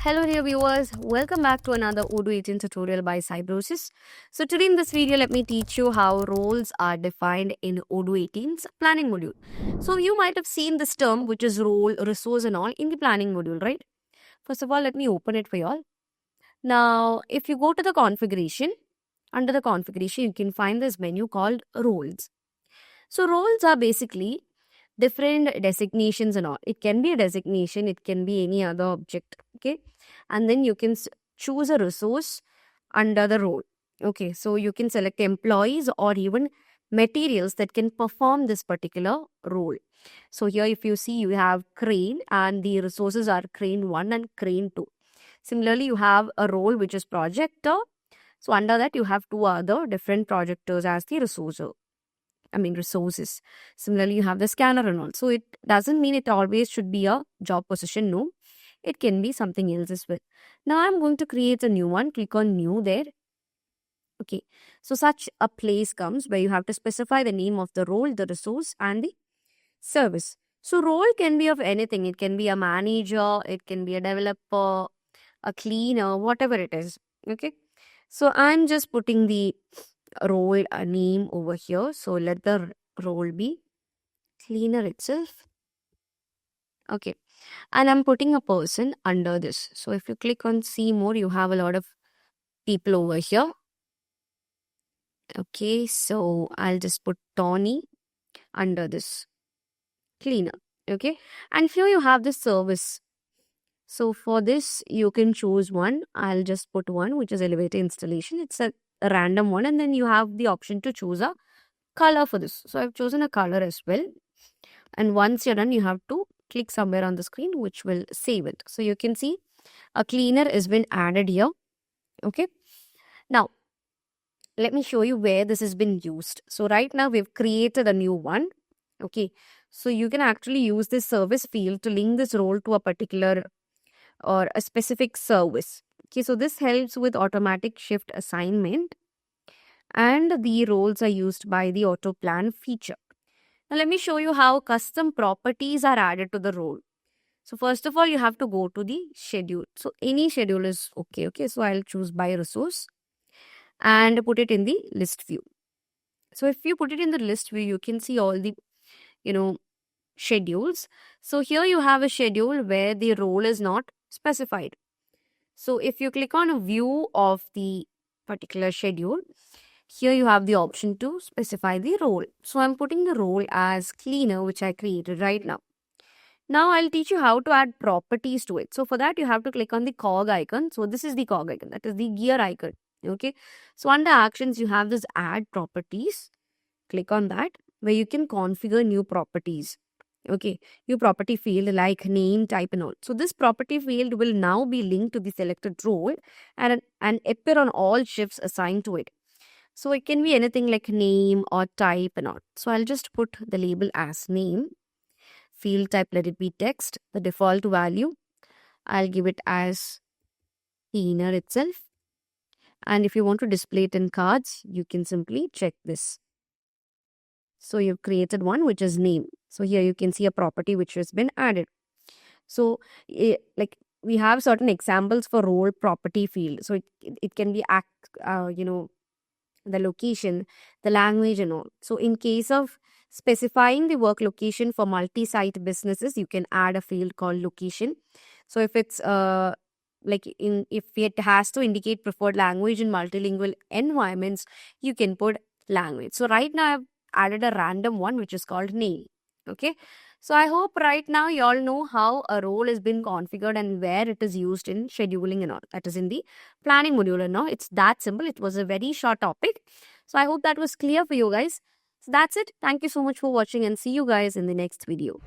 Hello dear viewers, welcome back to another Odoo 18 tutorial by Cybrosis. So today in this video, let me teach you how roles are defined in Odoo 18's planning module. So you might have seen this term which is role, resource and all in the planning module, right? First of all, let me open it for you all. Now, if you go to the configuration, under the configuration, you can find this menu called roles. So roles are basically different designations and all. It can be a designation, it can be any other object, okay? And then you can choose a resource under the role. Okay, so you can select employees or even materials that can perform this particular role. So here if you see, you have crane and the resources are crane 1 and crane 2. Similarly, you have a role which is projector. So under that you have two other different projectors as the resources. Similarly, you have the scanner and all. So it doesn't mean it always should be a job position. No, it can be something else as well. Now I'm going to create a new one. Click on new there. Okay. So such a place comes where you have to specify the name of the role, the resource and the service. So role can be of anything. It can be a manager, it can be a developer, a cleaner, whatever it is. Okay. So I'm just putting the role name over here. So let the role be cleaner itself. Okay. And I'm putting a person under this. So if you click on see more, you have a lot of people over here. Okay. So I'll just put Tony under this cleaner. Okay. And here you have the service. So for this, you can choose one. I'll just put one, which is elevator installation. It's a random one. And then you have the option to choose a color for this. So I've chosen a color as well. And once you're done, you have to click somewhere on the screen, which will save it. So you can see a cleaner has been added here. Okay. Now, let me show you where this has been used. So right now we've created a new one. Okay. So you can actually use this service field to link this role to a particular or a specific service. Okay. So this helps with automatic shift assignment and the roles are used by the auto plan feature. Now let me show you how custom properties are added to the role. So first of all, you have to go to the schedule. So any schedule is okay. Okay. So I'll choose by resource and put it in the list view. So if you put it in the list view, you can see all the, schedules. So here you have a schedule where the role is not specified. So if you click on a view of the particular schedule, here you have the option to specify the role. So I'm putting the role as cleaner, which I created right now. Now I'll teach you how to add properties to it. So for that, you have to click on the cog icon. So this is the cog icon, that is the gear icon. Okay. So under actions, you have this add properties. Click on that where you can configure new properties. Okay, new property field like name, type and all. So this property field will now be linked to the selected role and appear on all shifts assigned to it. So it can be anything like name or type and all. So I'll just put the label as name. Field type, let it be text. The default value, I'll give it as cleaner itself. And if you want to display it in cards, you can simply check this. So you've created one which is name. So here you can see a property which has been added. So like we have certain examples for role property field. So it can be the location, the language and all. So in case of specifying the work location for multi-site businesses, you can add a field called location. So if it's if it has to indicate preferred language in multilingual environments, you can put language. So right now I've added a random one which is called name. Okay. So I hope right now you all know how a role has been configured and where it is used in scheduling and all. That is in the planning module and all. It's that simple. It was a very short topic. So I hope that was clear for you guys. So that's it. Thank you so much for watching and see you guys in the next video.